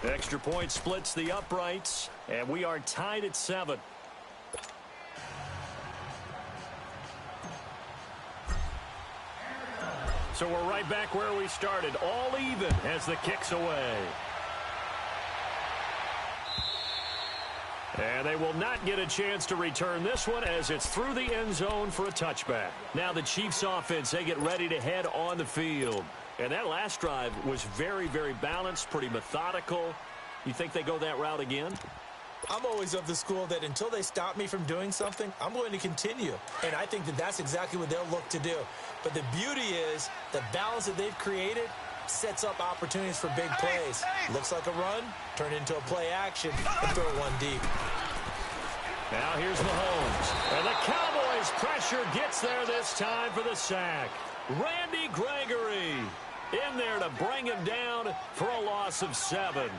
Extra point splits the uprights, and we are tied at 7. So we're right back where we started, all even as the kick's away. And they will not get a chance to return this one as it's through the end zone for a touchback. Now the Chiefs offense, they get ready to head on the field. And that last drive was very, very balanced, pretty methodical. You think they go that route again? I'm always of the school that until they stop me from doing something, I'm going to continue. And I think that that's exactly what they'll look to do. But the beauty is the balance that they've created sets up opportunities for big plays. Looks like a run, turn into a play action, and throw one deep. Now here's Mahomes. And the Cowboys' pressure gets there this time for the sack. Randy Gregory in there to bring him down for a loss of 7.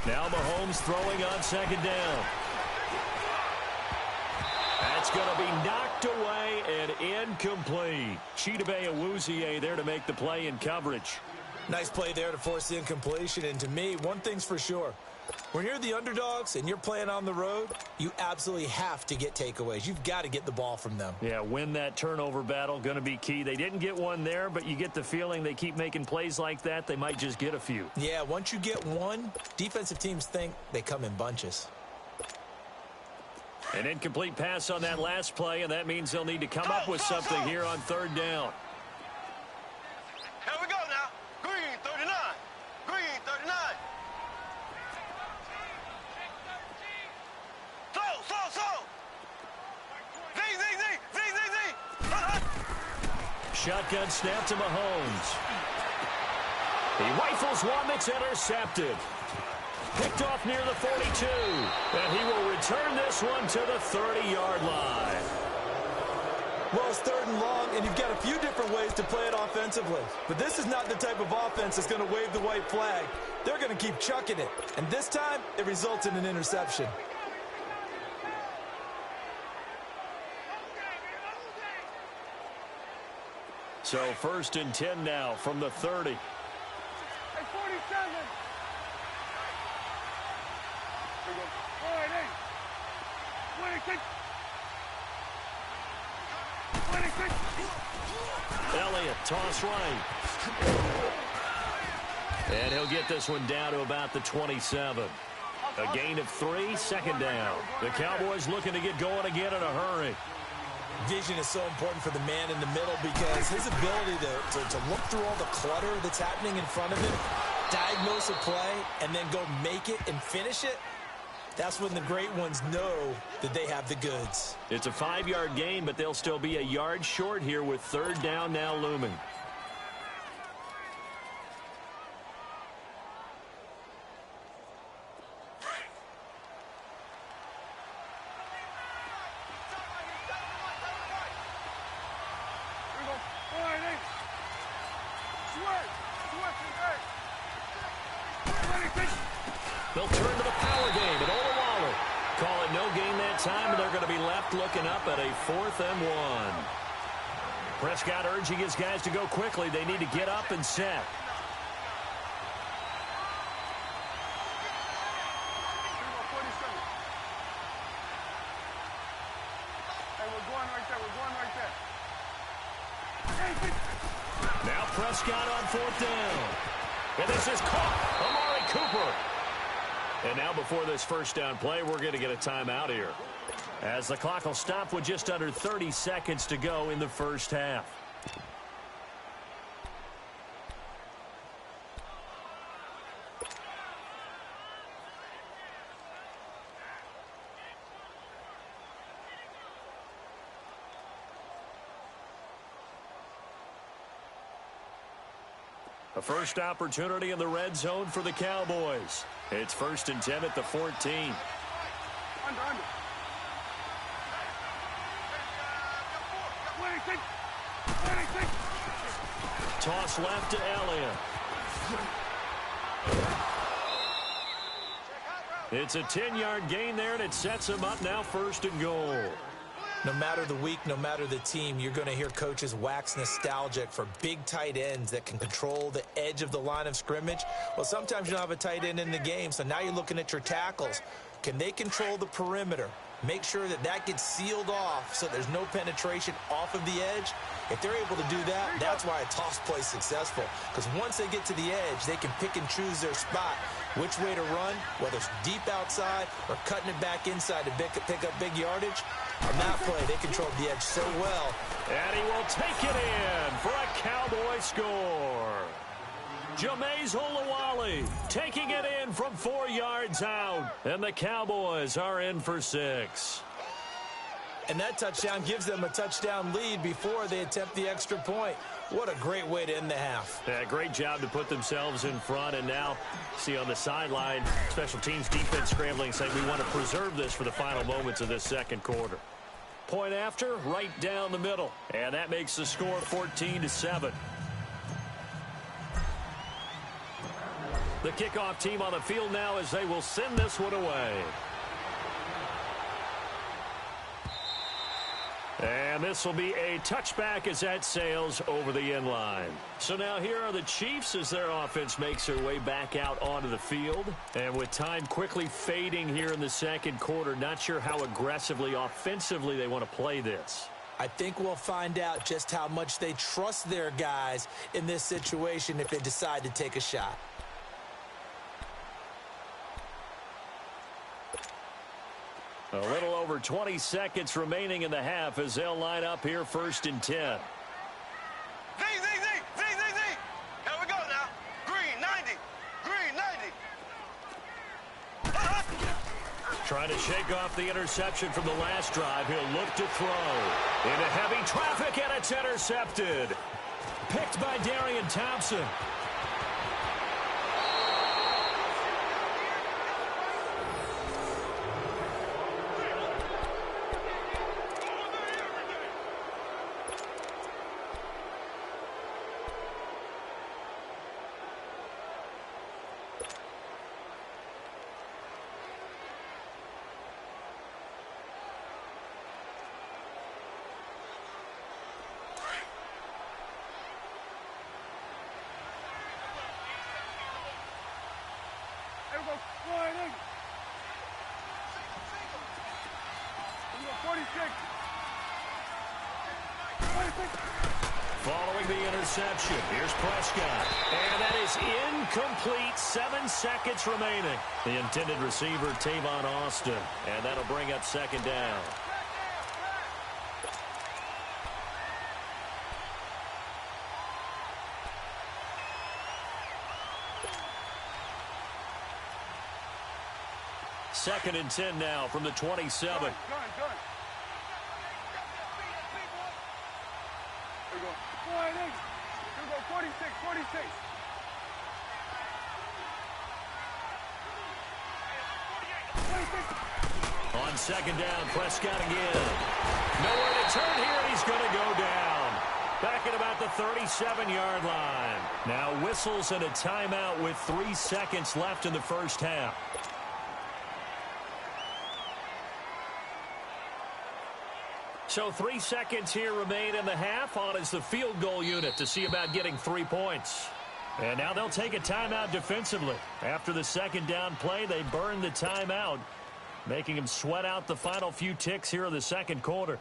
Now Mahomes throwing on second down. That's going to be knocked away and incomplete. Chidobe Awuzie there to make the play in coverage. Nice play there to force the incompletion. And to me, one thing's for sure. When you're the underdogs and you're playing on the road, you absolutely have to get takeaways. You've got to get the ball from them. Yeah, win that turnover battle, going to be key. They didn't get one there, but you get the feeling they keep making plays like that, they might just get a few. Yeah, once you get one, defensive teams think they come in bunches. An incomplete pass on that last play, and that means they'll need to come up with something here on third down. Here we go now. Green 39. Green 39. Shotgun snap to Mahomes. He rifles one that's intercepted. Picked off near the 42. And he will return this one to the 30-yard line. Well, it's third and long, and you've got a few different ways to play it offensively. But this is not the type of offense that's going to wave the white flag. They're going to keep chucking it. And this time, it results in an interception. So first and 10 now from the 30. Hey, 47. Here we go. All right, hey. 26. Elliott, toss right. And he'll get this one down to about the 27. A gain of 3, second down. The Cowboys looking to get going again in a hurry. Vision is so important for the man in the middle because his ability to look through all the clutter that's happening in front of him, diagnose a play, and then go make it and finish it, that's when the great ones know that they have the goods. It's a 5-yard gain, but they'll still be a yard short here with third down now looming. They'll turn to the power game at Olawalu. Call it no gain that time, and they're going to be left looking up at a 4th and 1. Prescott urging his guys to go quickly. They need to get up and set. Now Prescott on 4th down. And this is caught. Amari Cooper. And now before this first down play, we're going to get a timeout here, as the clock will stop with just under 30 seconds to go in the first half. A first opportunity in the red zone for the Cowboys. It's 1st and 10 at the 14. Under. Toss left to Elliott. It's a 10-yard gain there, and it sets them up now 1st and goal. No matter the week, no matter the team, you're going to hear coaches wax nostalgic for big tight ends that can control the edge of the line of scrimmage. Well, sometimes you don't have a tight end in the game, so now you're looking at your tackles. Can they control the perimeter? Make sure that that gets sealed off so there's no penetration off of the edge. If they're able to do that, that's why a toss play is successful. Because once they get to the edge, they can pick and choose their spot, which way to run, whether it's deep outside or cutting it back inside to pick up big yardage. On that play, they controlled the edge so well. And he will take it in for a Cowboy score. Jameis Olawale taking it in from 4 yards out. And the Cowboys are in for 6. And that touchdown gives them a touchdown lead before they attempt the extra point. What a great way to end the half. Yeah, great job to put themselves in front. And now, see on the sideline, special teams defense scrambling, saying we want to preserve this for the final moments of this second quarter. Point after, right down the middle. And that makes the score 14-7. The kickoff team on the field now as they will send this one away. And this will be a touchback as that sails over the end line. So now here are the Chiefs as their offense makes their way back out onto the field. And with time quickly fading here in the second quarter, not sure how aggressively, offensively they want to play this. I think we'll find out just how much they trust their guys in this situation if they decide to take a shot. A little over 20 seconds remaining in the half as they'll line up here 1st and 10. Z. Here we go now. Green 90. Green 90. Trying to shake off the interception from the last drive. He'll look to throw. Into heavy traffic, and it's intercepted. Picked by Darian Thompson. Here we go. Sliding. Here we go. 46. 46. Following the interception, here's Prescott. And that is incomplete. 7 seconds remaining. The intended receiver, Tavon Austin. And that'll bring up 2nd down. Second and 10 now from the 27. Gun. Here we go. Sliding. Here we go. 46. On 2nd down, Prescott again. Nowhere to turn here, and he's going to go down. Back at about the 37-yard line. Now whistles and a timeout with 3 seconds left in the first half. So 3 seconds here remain in the half. On is the field goal unit to see about getting 3 points. And now they'll take a timeout defensively. After the 2nd down play, they burn the timeout, making them sweat out the final few ticks here in the second quarter.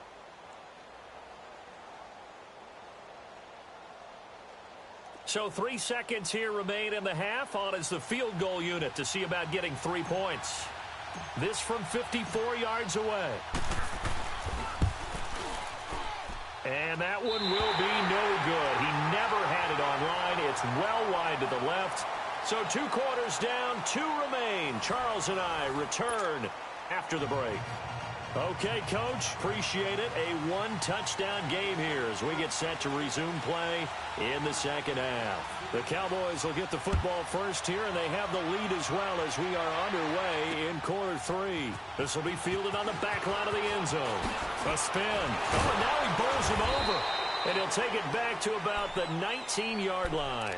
So 3 seconds here remain in the half. On is the field goal unit to see about getting 3 points. This from 54 yards away. And that one will be no good. He never had it online. It's well wide to the left. So 2 quarters down, 2 remain. Charles and I return after the break. Okay, Coach, appreciate it. A 1-touchdown game here as we get set to resume play in the second half. The Cowboys will get the football first here, and they have the lead as well as we are underway in quarter 3. This will be fielded on the back line of the end zone. A spin. Oh, and now he bowls him over. And he'll take it back to about the 19-yard line.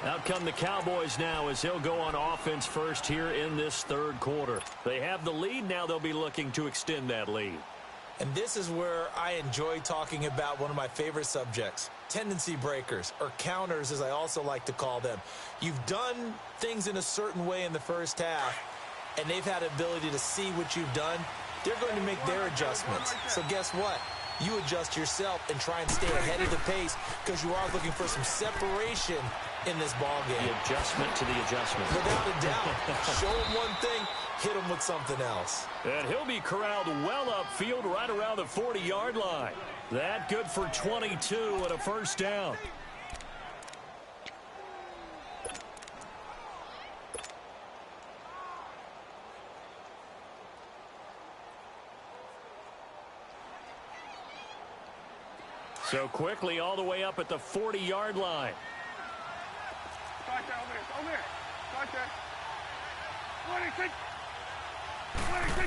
Out come the Cowboys now as he'll go on offense first here in this third quarter. They have the lead. Now they'll be looking to extend that lead. And this is where I enjoy talking about one of my favorite subjects, tendency breakers, or counters as I also like to call them. You've done things in a certain way in the first half, and they've had the ability to see what you've done. They're going to make their adjustments. So guess what? You adjust yourself and try and stay ahead of the pace because you are looking for some separation in this ball game. The adjustment to the adjustment. Without a doubt. Show him one thing, hit him with something else. And he'll be corralled well upfield right around the 40-yard line. That good for 22 and a first down. So quickly all the way up at the 40-yard line. Start there, over there. Start there. 26. 26.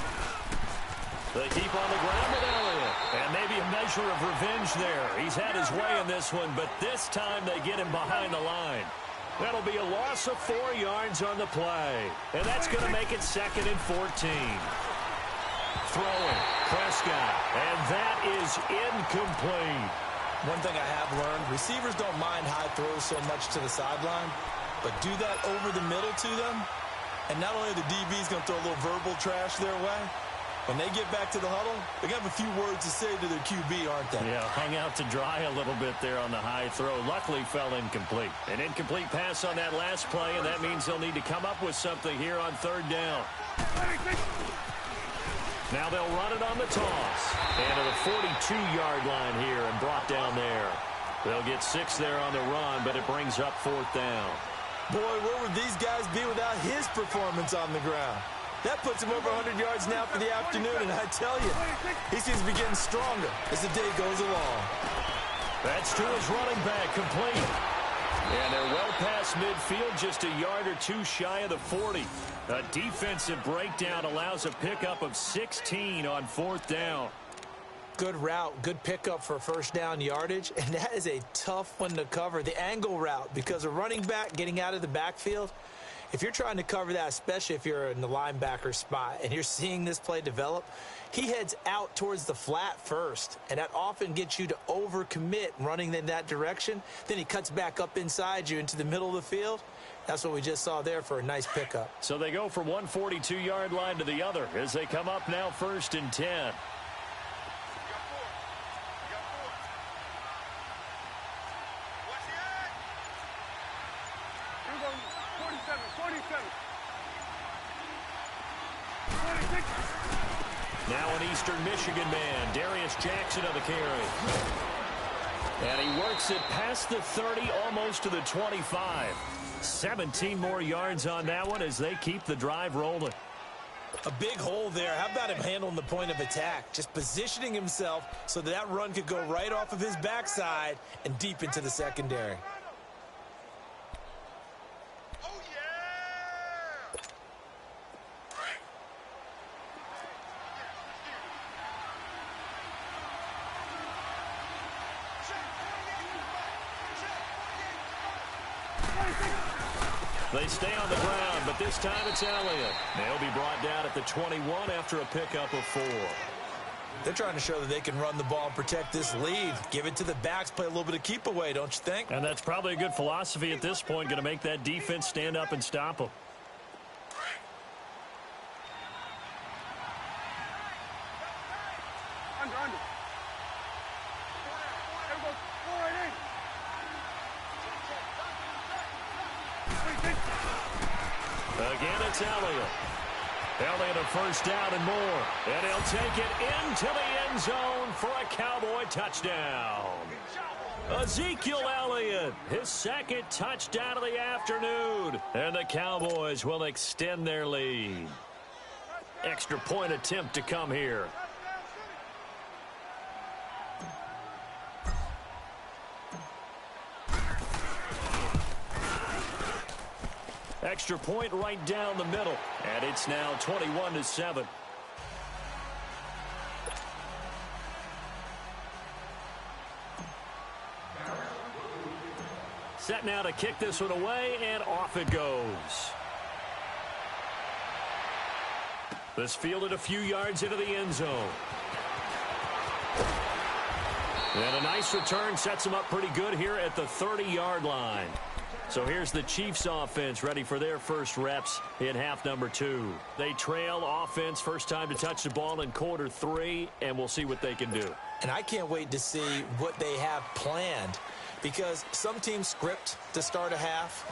They keep on the ground with Elliott. And maybe a measure of revenge there. He's had his way in this one, but this time they get him behind the line. That'll be a loss of 4 yards on the play. And that's going to make it 2nd and 14. Throwing, Prescott, and that is incomplete. One thing I have learned, receivers don't mind high throws so much to the sideline, but do that over the middle to them, and not only are the DBs going to throw a little verbal trash their way, when they get back to the huddle, they're going to have a few words to say to their QB, aren't they? Yeah, hung out to dry a little bit there on the high throw. Luckily fell incomplete. An incomplete pass on that last play, and that means they'll need to come up with something here on 3rd down. 26. Now they'll run it on the toss. And to the 42-yard line here and brought down there. They'll get 6 there on the run, but it brings up 4th down. Boy, where would these guys be without his performance on the ground? That puts him over 100 yards now for the afternoon, and I tell you, he seems to be getting stronger as the day goes along. That's to his running back, complete. And they're well past midfield, just a yard or two shy of the 40. A defensive breakdown allows a pickup of 16 on 4th down. Good route, good pickup for first down yardage, and that is a tough one to cover. The angle route, because a running back getting out of the backfield, if you're trying to cover that, especially if you're in the linebacker spot and you're seeing this play develop, he heads out towards the flat first, and that often gets you to overcommit running in that direction. Then he cuts back up inside you into the middle of the field. That's what we just saw there for a nice pickup. So they go from one 42-yard line to the other as they come up now 1st and 10. Now an Eastern Michigan man, Darius Jackson on the carry. And he works it past the 30, almost to the 25. 17 more yards on that one as they keep the drive rolling. A big hole there. How about him handling the point of attack? Just positioning himself so that run could go right off of his backside and deep into the secondary. They stay on the ground, but this time it's Elliott. They'll be brought down at the 21 after a pickup of 4. They're trying to show that they can run the ball and protect this lead. Give it to the backs, play a little bit of keep away, don't you think? And that's probably a good philosophy at this point, going to make that defense stand up and stop them. Under. There goes 4-8. Again, it's Elliott. Elliott a first down and more. And he'll take it into the end zone for a Cowboy touchdown. Ezekiel Elliott, his 2nd touchdown of the afternoon. And the Cowboys will extend their lead. Extra point attempt to come here. Extra point right down the middle. And it's now 21-7. Set now to kick this one away, and off it goes. This fielded a few yards into the end zone. And a nice return sets them up pretty good here at the 30-yard line. So here's the Chiefs offense ready for their first reps in half number 2. They trail offense first time to touch the ball in quarter 3, and we'll see what they can do. And I can't wait to see what they have planned, because some teams script to start a half.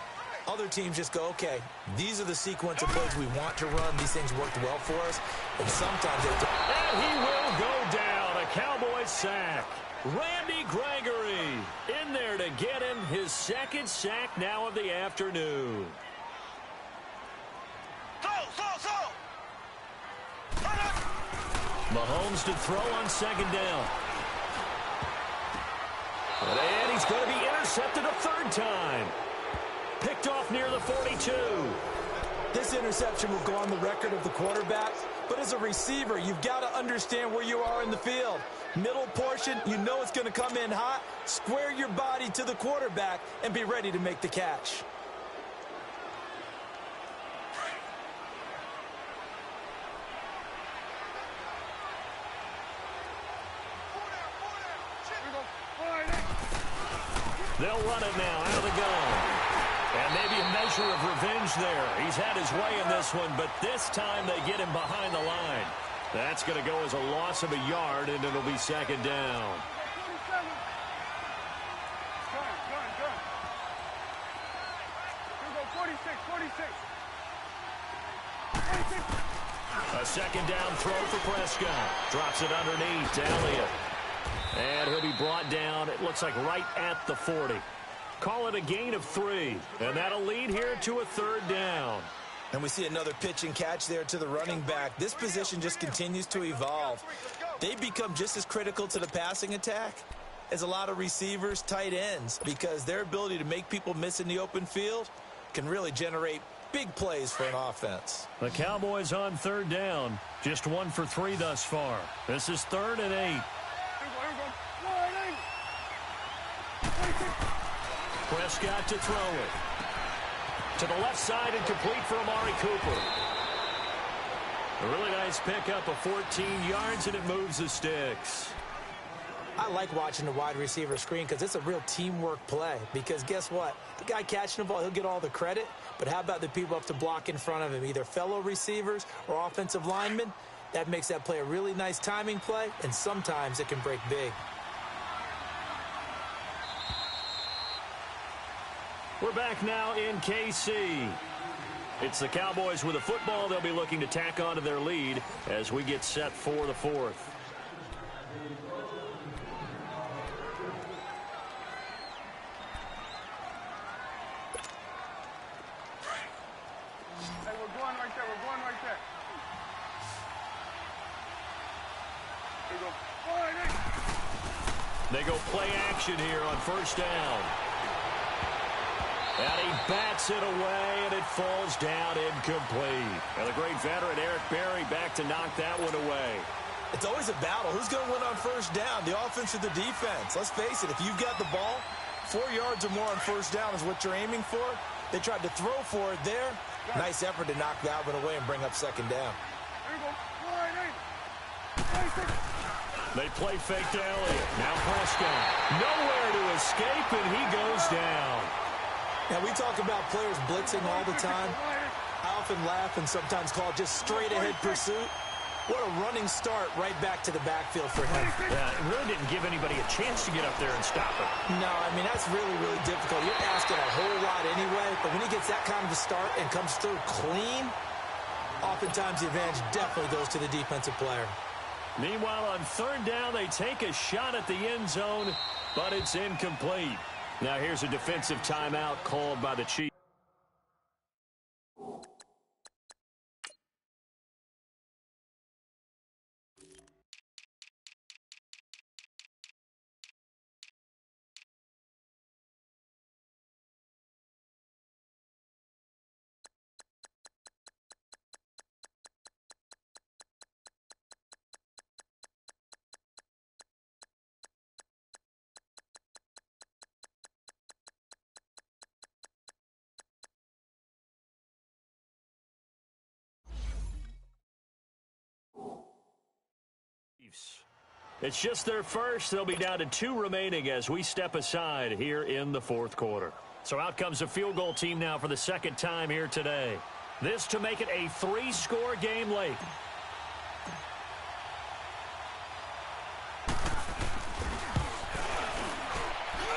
Other teams just go, okay, these are the sequence of plays we want to run. These things worked well for us. And sometimes they don't. And he will go down. A Cowboys sack. Randy Gregory in there to get him his second sack now of the afternoon. Mahomes to throw on second down. And he's going to be intercepted a third time. Picked off near the 42. This interception will go on the record of the quarterback, but as a receiver, you've got to understand where you are in the field. Middle portion, you know it's going to come in hot. Square your body to the quarterback and be ready to make the catch. They'll run it now out of the gun. And maybe a measure of revenge there. He's had his way in this one, but this time they get him behind the line. That's going to go as a loss of a yard, and it'll be second down. A second down throw for Prescott. Drops it underneath to Elliott. And he'll be brought down, it looks like right at the 40. Call it a gain of 3. And that'll lead here to a third down. And we see another pitch and catch there to the running back. This position just continues to evolve. They become just as critical to the passing attack as a lot of receivers, tight ends, because their ability to make people miss in the open field can really generate big plays for an offense. The Cowboys on third down. Just 1 for 3 thus far. This is 3rd and 8. Prescott to throw it. To the left side and complete for Amari Cooper. A really nice pickup of 14 yards, and it moves the sticks. I like watching the wide receiver screen because it's a real teamwork play. Because guess what? The guy catching the ball, he'll get all the credit. But how about the people up to block in front of him, either fellow receivers or offensive linemen? That makes that play a really nice timing play, and sometimes it can break big. We're back now in KC. It's the Cowboys with a football. They'll be looking to tack on to their lead as we get set for the 4th. Hey, we're going right there. We're going right there. They go play action here on first down. And he bats it away, and it falls down incomplete. And the great veteran Eric Berry back to knock that one away. It's always a battle. Who's going to win on first down, the offense or the defense? Let's face it, if you've got the ball, 4 yards or more on first down is what you're aiming for. They tried to throw for it there. Nice effort to knock that one away and bring up second down. They play fake to Elliott. Now Prescott. Nowhere to escape, and he goes down. Now, we talk about players blitzing all the time. I often laugh and sometimes call it just straight-ahead pursuit. What a running start right back to the backfield for him. Yeah, it really didn't give anybody a chance to get up there and stop it. No, I mean, that's really, really difficult. You're asking a whole lot anyway, but when he gets that kind of a start and comes through clean, oftentimes the advantage definitely goes to the defensive player. Meanwhile, on third down, they take a shot at the end zone, but it's incomplete. Now here's a defensive timeout called by the Chiefs. Chiefs. It's just their first. They'll be down to 2 remaining as we step aside here in the fourth quarter. So out comes a field goal team now for the second time here today. This to make it a 3-score game late.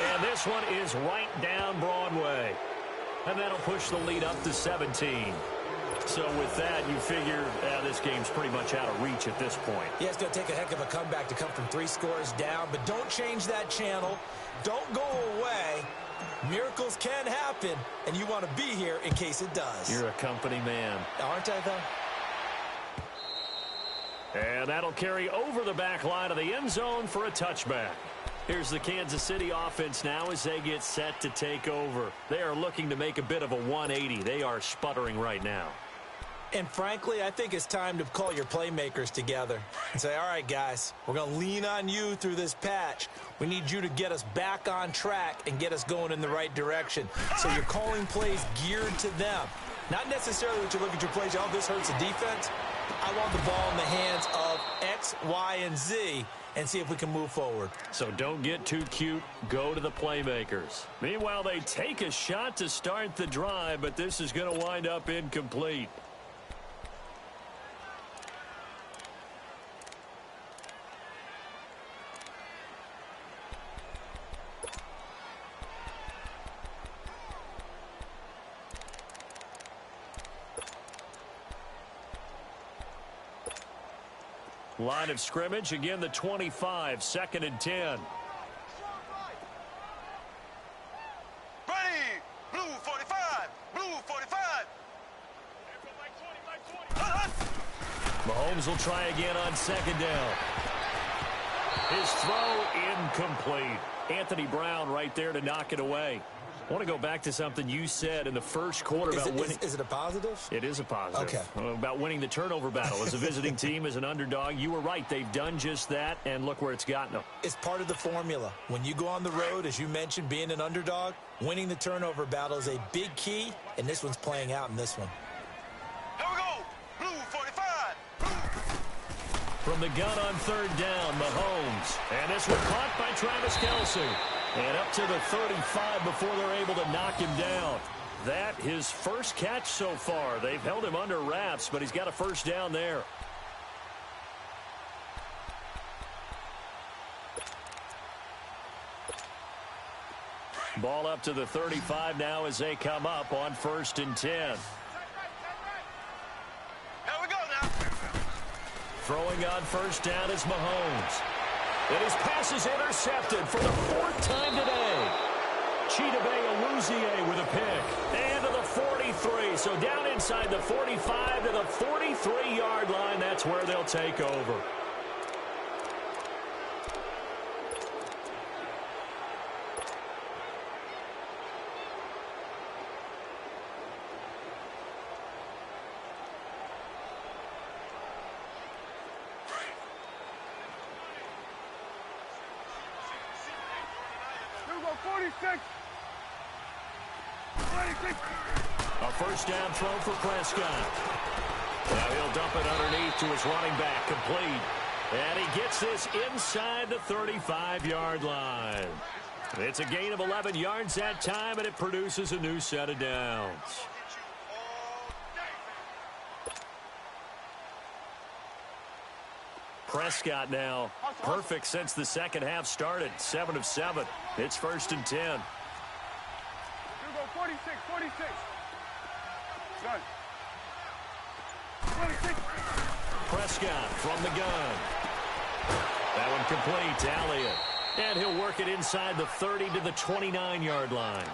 And this one is right down Broadway. And that'll push the lead up to 17. So with that, you figure this game's pretty much out of reach at this point. Yeah, it's going to take a heck of a comeback to come from 3 scores down. But don't change that channel. Don't go away. Miracles can happen, and you want to be here in case it does. You're a company man. Aren't I, though? And that'll carry over the back line of the end zone for a touchback. Here's the Kansas City offense now as they get set to take over. They are looking to make a bit of a 180. They are sputtering right now. And frankly, I think it's time to call your playmakers together and say, all right, guys, we're going to lean on you through this patch. We need you to get us back on track and get us going in the right direction. So you're calling plays geared to them. Not necessarily that you look at your plays, oh, this hurts the defense. I want the ball in the hands of X, Y, and Z and see if we can move forward. So don't get too cute. Go to the playmakers. Meanwhile, they take a shot to start the drive, but this is going to wind up incomplete. Line of scrimmage, again the 25, 2nd and 10. Ready! Blue 45! Blue 45! Mahomes will try again on 2nd down. His throw incomplete. Anthony Brown right there to knock it away. I want to go back to something you said in the first quarter about winning. Is it a positive? It is a positive. Okay. About winning the turnover battle as a visiting team, as an underdog. You were right. They've done just that, and look where it's gotten them. It's part of the formula. When you go on the road, as you mentioned, being an underdog, winning the turnover battle is a big key, and this one's playing out in this one. Here we go! Blue 45! From the gun on 3rd down, Mahomes. And this one caught by Travis Kelce. And up to the 35 before they're able to knock him down. That his first catch so far. They've held him under wraps, but he's got a first down there. Ball up to the 35 now as they come up on 1st and 10. Here we go now! Throwing on 1st down is Mahomes. And his pass is intercepted for the 4th time today. Chidobe Awuzie with a pick. And to the 43. So down inside the 45 to the 43-yard line. That's where they'll take over. Here we go, 46! 26! A first down throw for Prescott. Now he'll dump it underneath to his running back, complete. And he gets this inside the 35-yard line. It's a gain of 11 yards that time, and it produces a new set of downs. Prescott now perfect since the second half started. 7 of 7. It's 1st and 10. Here we go, 46, 46! Done. 26! Prescott from the gun. That one complete to Elliott. And he'll work it inside the 30 to the 29-yard line.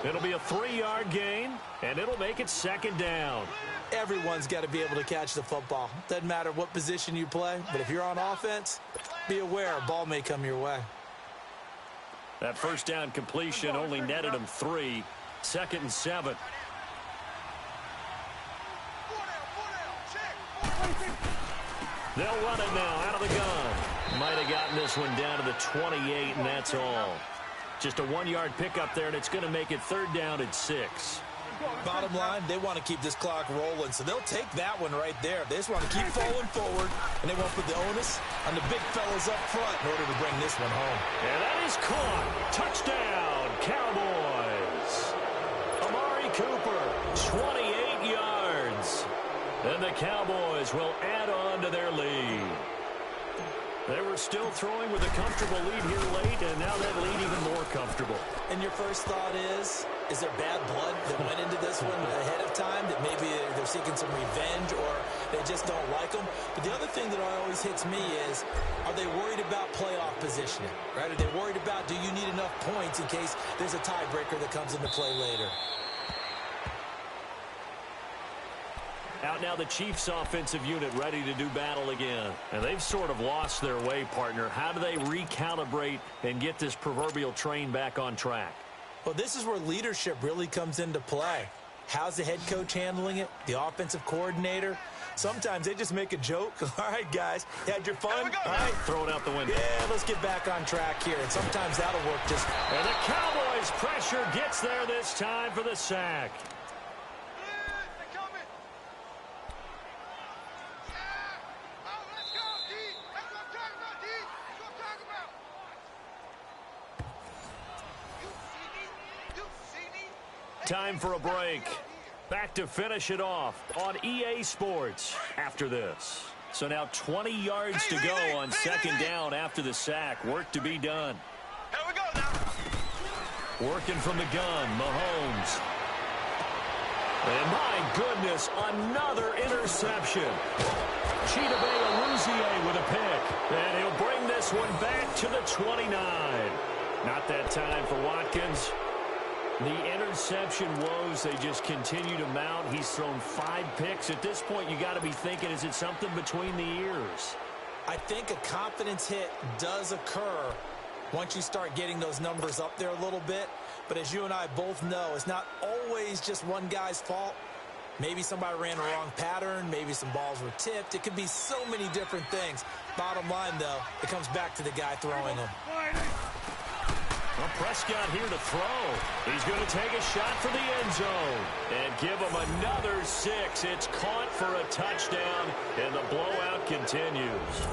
It'll be a 3-yard gain, and it'll make it 2nd down. Everyone's got to be able to catch the football. Doesn't matter what position you play, but if you're on offense, be aware a ball may come your way. That first down completion only netted him 3. 2nd and 7. They'll run it now out of the gun. Might have gotten this one down to the 28, and that's all. Just a 1-yard pickup there, and it's going to make it 3rd down at 6. Bottom line, they want to keep this clock rolling, so they'll take that one right there. They just want to keep falling forward, and they won't put the onus on the big fellas up front in order to bring this one home. And that is caught. Touchdown, Cowboys. Amari Cooper, 28 yards. And the Cowboys will add on to their lead. They were still throwing with a comfortable lead here late, and now that lead even more comfortable. And your first thought is there bad blood that went into this one ahead of time, that maybe they're seeking some revenge or they just don't like them? But the other thing that always hits me is, are they worried about playoff positioning, right? Are they worried about, do you need enough points in case there's a tiebreaker that comes into play later? Out now the Chiefs offensive unit ready to do battle again. And they've sort of lost their way, partner. How do they recalibrate and get this proverbial train back on track? Well, this is where leadership really comes into play. How's the head coach handling it? The offensive coordinator? Sometimes they just make a joke. All right, guys, you had your fun? All right, throw it out the window. Yeah, let's get back on track here. And sometimes that'll work just. And the Cowboys' pressure gets there this time for the sack. Time for a break. Back to finish it off on EA Sports after this. So now 20 yards to go on second down after the sack. Work to be done. Here we go now. Working from the gun, Mahomes. And my goodness, another interception. Chidobe Awuzie with a pick. And he'll bring this one back to the 29. Not that time for Watkins. The interception woes, they just continue to mount. He's thrown 5 picks. At this point, you got to be thinking, is it something between the ears? I think a confidence hit does occur once you start getting those numbers up there a little bit. But as you and I both know, it's not always just one guy's fault. Maybe somebody ran a wrong pattern. Maybe some balls were tipped. It could be so many different things. Bottom line, though, it comes back to the guy throwing them. Well, Prescott here to throw. He's going to take a shot for the end zone and give him another 6. It's caught for a touchdown, and the blowout continues.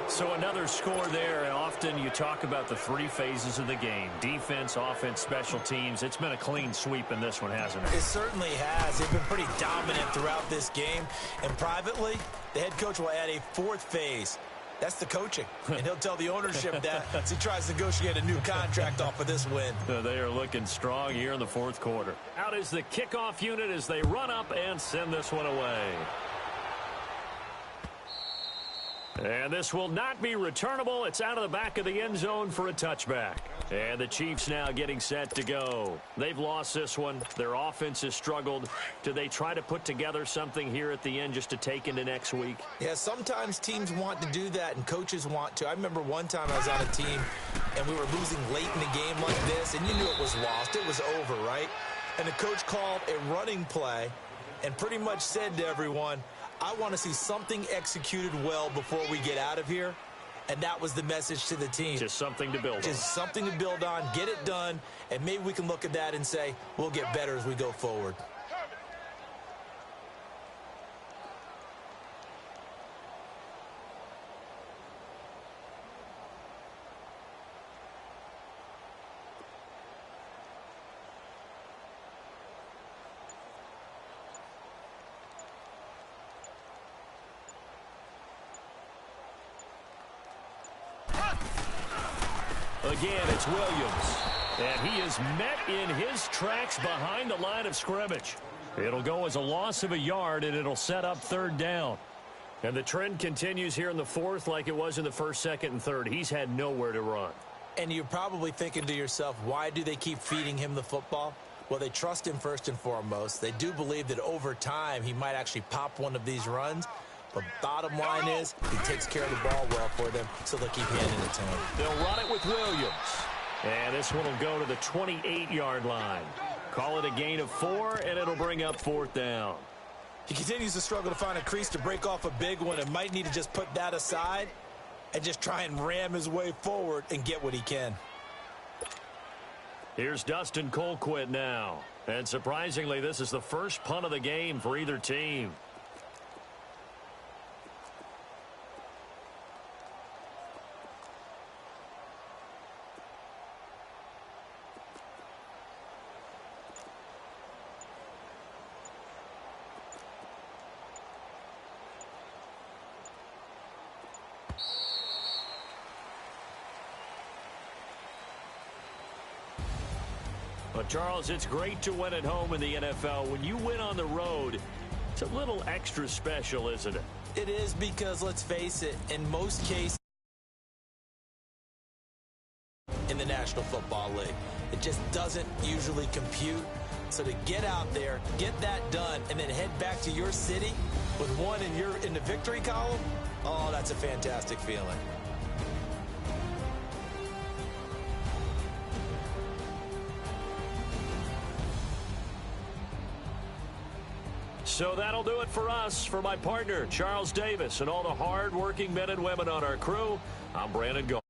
So another score there. Often you talk about the 3 phases of the game: defense, offense, special teams. It's been a clean sweep in this one, hasn't it? It certainly has. They've been pretty dominant throughout this game. And privately, the head coach will add a 4th phase. That's the coaching. And he'll tell the ownership that as he tries to negotiate a new contract off of this win. They are looking strong here in the 4th quarter. Out is the kickoff unit as they run up and send this one away. And this will not be returnable. It's out of the back of the end zone for a touchback. And the Chiefs now getting set to go. They've lost this one. Their offense has struggled. Do they try to put together something here at the end just to take into next week? Yeah, sometimes teams want to do that and coaches want to. I remember one time I was on a team and we were losing late in the game like this, and you knew it was lost. It was over, right? And the coach called a running play and pretty much said to everyone, I want to see something executed well before we get out of here. And that was the message to the team. Just something to build on. Just something to build on, get it done, and maybe we can look at that and say, we'll get better as we go forward. Again, it's Williams. And he is met in his tracks behind the line of scrimmage. It'll go as a loss of a yard, and it'll set up 3rd down. And the trend continues here in the 4th like it was in the 1st, 2nd, and 3rd. He's had nowhere to run. And you're probably thinking to yourself, why do they keep feeding him the football? Well, they trust him first and foremost. They do believe that over time he might actually pop one of these runs. But bottom line is, he takes care of the ball well for them, so they'll keep handing it to him. They'll run it with Williams. And this one will go to the 28-yard line. Call it a gain of 4, and it'll bring up 4th down. He continues to struggle to find a crease to break off a big one and might need to just put that aside and just try and ram his way forward and get what he can. Here's Dustin Colquitt now. And surprisingly, this is the first punt of the game for either team. Well, Charles, it's great to win at home in the NFL. When you win on the road, it's a little extra special, isn't it? It is because, let's face it, in most cases in the National Football League, it just doesn't usually compute. So to get out there, get that done, and then head back to your city with one in the victory column, oh, that's a fantastic feeling. So that'll do it for us. For my partner, Charles Davis, and all the hard-working men and women on our crew, I'm Brandon Gault.